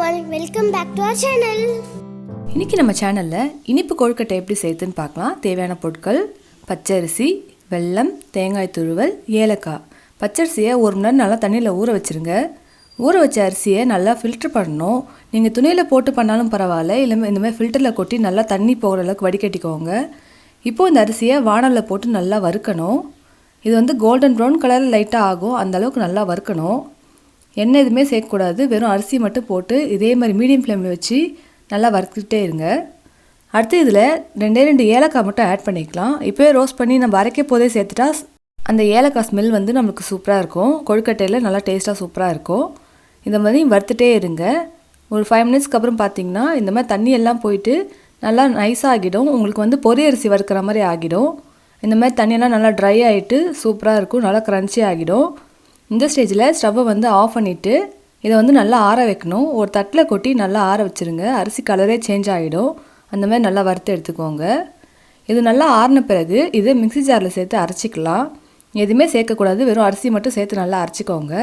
everyone, welcome back to our channel. இன்னைக்கு நம்ம சேனல்ல இனிப்பு கொழுக்கட்டை எப்படி செய்யுதுன்னு பார்க்கலாம். தேவையான பொருட்கள்: பச்சரிசி, வெல்லம், தேங்காய் துருவல், ஏலக்காய். பச்சரிசியை 1 மணி நேரம் நல்லா தண்ணியில் ஊற வச்சிருங்க. ஊற வச்ச அரிசியை நல்லா ஃபில்டர் பண்ணணும். நீங்கள் துணியில் போட்டு பண்ணாலும் பரவாயில்ல, இல்லை இந்த மாதிரி ஃபில்டரில் கொட்டி நல்லா தண்ணி போகிற அளவுக்கு வடிகட்டிக்கோங்க. இப்போது இந்த அரிசியை வானலில் போட்டு நல்லா வறுக்கணும். இது வந்து கோல்டன் ப்ரௌன் கலரில் லைட்டாக ஆகும், அந்த அளவுக்கு நல்லா வறுக்கணும். எண்ணெய் எதுவுமே சேர்க்கக்கூடாது, வெறும் அரிசி மட்டும் போட்டு இதே மாதிரி மீடியம் ஃப்ளேமில் வச்சு நல்லா வறுத்துக்கிட்டே இருங்க. அடுத்து இதில் 2 ஏலக்காய் மட்டும் ஆட் பண்ணிக்கலாம். இப்போயே ரோஸ்ட் பண்ணி நம்ம அரைக்க போதே சேர்த்துட்டா அந்த ஏலக்காய் ஸ்மெல் வந்து நம்மளுக்கு சூப்பராக இருக்கும். கொழுக்கட்டையில் நல்லா டேஸ்ட்டாக சூப்பராக இருக்கும். இந்த மாதிரி வறுத்துட்டே இருங்க. ஒரு 5 மினிட்ஸ்க்கு அப்புறம் பார்த்திங்கன்னா இந்த மாதிரி தண்ணி எல்லாம் போயிட்டு நல்லா நைஸாக ஆகிடும். உங்களுக்கு வந்து பொரி அரிசி வறுக்கிற மாதிரி ஆகிடும். இந்த மாதிரி தண்ணியெல்லாம் நல்லா ட்ரை ஆகிட்டு சூப்பராக இருக்கும், நல்லா க்ரன்ச்சி ஆகிடும். இந்த ஸ்டேஜில் ஸ்டவ்வை வந்து ஆஃப் பண்ணிவிட்டு இதை வந்து நல்லா ஆற வைக்கணும். ஒரு தட்டில் கொட்டி நல்லா ஆற வச்சுருங்க. அரிசி கலரே சேஞ்ச் ஆகிடும். அந்த மாதிரி நல்லா வறுத்து எடுத்துக்கோங்க. இது நல்லா ஆறின பிறகு இது மிக்ஸி ஜாரில் சேர்த்து அரைச்சிக்கலாம். எதுவுமே சேர்க்கக்கூடாது, வெறும் அரிசி மட்டும் சேர்த்து நல்லா அரைச்சிக்கோங்க.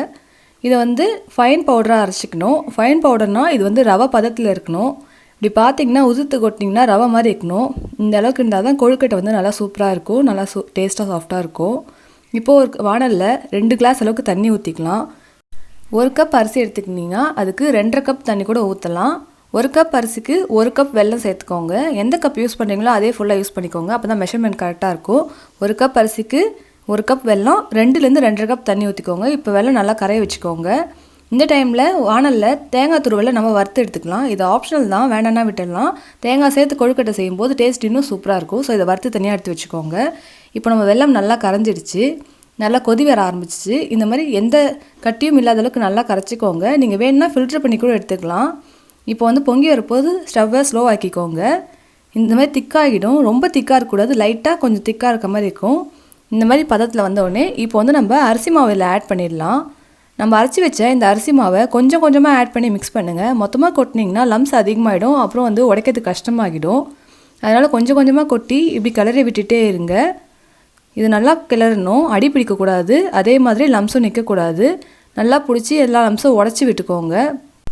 இதை வந்து ஃபைன் பவுடராக அரைச்சிக்கணும். ஃபைன் பவுடர்னால் இது வந்து ரவை பதத்தில் இருக்கணும். இப்படி பார்த்திங்கன்னா உதுத்து கொட்டிங்கன்னா ரவை மாதிரி இருக்கணும். இந்த அளவுக்கு இருந்தால் தான் கொழுக்கட்டை வந்து நல்லா சூப்பராக இருக்கும், நல்லா டேஸ்ட்டாக சாஃப்டாக இருக்கும். இப்போது ஒரு வானலில் 2 கிளாஸ் அளவுக்கு தண்ணி ஊற்றிக்கலாம். 1 கப் அரிசி எடுத்துக்கிட்டிங்கன்னா அதுக்கு 2.5 கப் தண்ணி கூட ஊற்றலாம். 1 கப் அரிசிக்கு 1 கப் வெல்லம் சேர்த்துக்கோங்க. எந்த கப் யூஸ் பண்ணுறீங்களோ அதே ஃபுல்லாக யூஸ் பண்ணிக்கோங்க, அப்போ தான் மெஷர்மெண்ட் கரெக்டாக இருக்கும். 1 கப் அரிசிக்கு 1 கப் வெல்லம், 2லேருந்து 2.5 கப் தண்ணி ஊற்றிக்கோங்க. இப்போ வெல்லம் நல்லா கரைய வச்சுக்கோங்க. இந்த டைமில் வானலில் தேங்காய் துருவலை நம்ம வறுத்து எடுத்துக்கலாம். இது ஆப்ஷனல் தான், வேண்டாம்னா விட்டுடலாம். தேங்காய் சேர்த்து கொழுக்கட்டை செய்யும்போது டேஸ்ட் இன்னும் சூப்பராக இருக்கும். ஸோ இதை வறுத்து தனியாக எடுத்து வச்சுக்கோங்க. இப்போ நம்ம வெல்லம் நல்லா கரைஞ்சிடுச்சு, நல்லா கொதி வர ஆரம்பிச்சிச்சு. இந்த மாதிரி எந்த கட்டியும் இல்லாத அளவுக்கு நல்லா கரைச்சிக்கோங்க. நீங்கள் வேணும்னா ஃபில்டர் பண்ணி கூட எடுத்துக்கலாம். இப்போ வந்து பொங்கி வரப்போது ஸ்டவ்வை ஸ்லோ ஆக்கிக்கோங்க. இந்த மாதிரி திக்காகிடும். ரொம்ப திக்காக இருக்கக்கூடாது, லைட்டாக கொஞ்சம் திக்காக இருக்க மாதிரி இருக்கும். இந்த மாதிரி பதத்தில் வந்தோடனே இப்போ வந்து நம்ம அரிசி மாவு இதில் ஆட் பண்ணிடலாம். நம்ம அரைச்சி வச்ச இந்த அரிசி மாவை கொஞ்சம் கொஞ்சமாக ஆட் பண்ணி மிக்ஸ் பண்ணுங்கள். மொத்தமாக கொட்டினீங்கன்னா லம்ஸ் அதிகமாகிடும், அப்புறம் வந்து உடைக்கிறதுக்கு கஷ்டமாகிடும். அதனால் கொஞ்சம் கொஞ்சமாக கொட்டி இப்படி கிளறி விட்டுட்டே இருங்க. இது நல்லா கிளறணும், அடி பிடிக்கக்கூடாது, அதே மாதிரி லம்ஸும் நிற்கக்கூடாது. நல்லா பிடிச்சி எல்லா லம்ஸும் உடச்சி விட்டுக்கோங்க.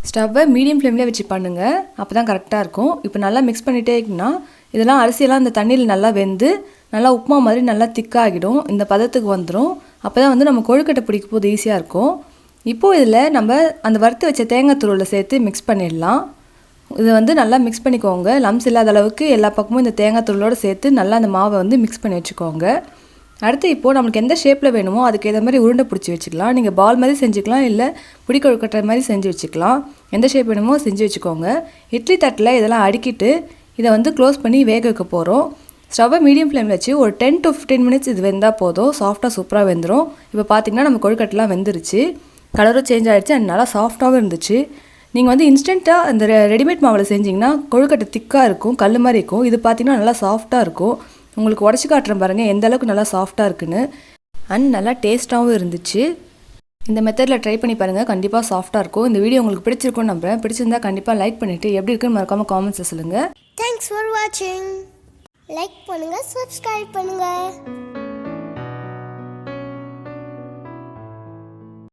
ஸ்டவ்வை மீடியம் ஃப்ளேம்லேயே வச்சு பண்ணுங்கள், அப்போ தான் கரெக்டாக இருக்கும். இப்போ நல்லா மிக்ஸ் பண்ணிகிட்டே இருக்குன்னா இதெல்லாம் அரிசியெல்லாம் இந்த தண்ணியில் நல்லா வெந்து நல்லா உப்புமா மாதிரி நல்லா திக்காகிடும். இந்த பதத்துக்கு வந்துடும். அப்போ தான் வந்து நம்ம கொழுக்கட்டை பிடிக்கும் போது ஈஸியாக இருக்கும். இப்போது இதில் நம்ம அந்த வறுத்து வச்ச தேங்காய் துருவலை சேர்த்து மிக்ஸ் பண்ணிடலாம். இதை வந்து நல்லா மிக்ஸ் பண்ணிக்கோங்க. லம்ஸ் இல்லாத அளவுக்கு எல்லா பக்கமும் இந்த தேங்காய் துருவலோடு சேர்த்து நல்லா அந்த மாவை வந்து மிக்ஸ் பண்ணி வச்சுக்கோங்க. அடுத்து இப்போது நம்மளுக்கு எந்த ஷேப்பில் வேணுமோ அதுக்கு ஏற்ற மாதிரி உருண்டை பிடிச்சி வச்சுக்கலாம். நீங்கள் பால் மாதிரி செஞ்சுக்கலாம், இல்லை பிடி கொழுக்கட்டை மாதிரி செஞ்சு வச்சுக்கலாம். எந்த ஷேப் வேணுமோ செஞ்சு வச்சுக்கோங்க. இட்லி தட்டில் இதெல்லாம் அடுக்கிட்டு இதை வந்து க்ளோஸ் பண்ணி வேக வைக்க போகிறோம். ஸ்டவ்வை மீடியம் ஃப்ளேமில் வச்சு ஒரு 10 to 15 மினிட்ஸ் இது வெந்தால் போதும். சாஃப்டாக சூப்பராக வெந்துடும். இப்போ பார்த்திங்கன்னா நம்ம கொழுக்கட்டைலாம் வெந்துருச்சு, கலரும் சேஞ்ச் ஆகிடுச்சு, அண்ட் நல்லா சாஃப்டாகவும் இருந்துச்சு. நீங்கள் வந்து இன்ஸ்டண்ட்டாக அந்த ரெடிமேட் மாவில் செஞ்சிங்கன்னா கொழுக்கட்டை திக்காக இருக்கும், கல் மாதிரி இருக்கும். இது பார்த்திங்கன்னா நல்லா சாஃப்டாக இருக்கும். உங்களுக்கு உடச்சி காட்டுறேன் பாருங்கள் எந்த அளவுக்கு நல்லா சாஃப்டாக இருக்குன்னு. அண்ட் நல்லா டேஸ்ட்டாகவும் இருந்துச்சு. இந்த மெத்தடில் ட்ரை பண்ணி பாருங்கள், கண்டிப்பாக சாஃப்டாக இருக்கும். இந்த வீடியோ உங்களுக்கு பிடிச்சிருக்குன்னு நம்புறேன். பிடிச்சிருந்தா கண்டிப்பாக லைக் பண்ணிவிட்டு எப்படி இருக்குன்னு மறக்காமல் காமெண்ட்ஸில் சொல்லுங்கள். Thanks for watching. லைக் பண்ணுங்கள், சப்ஸ்கிரைப் பண்ணுங்கள்.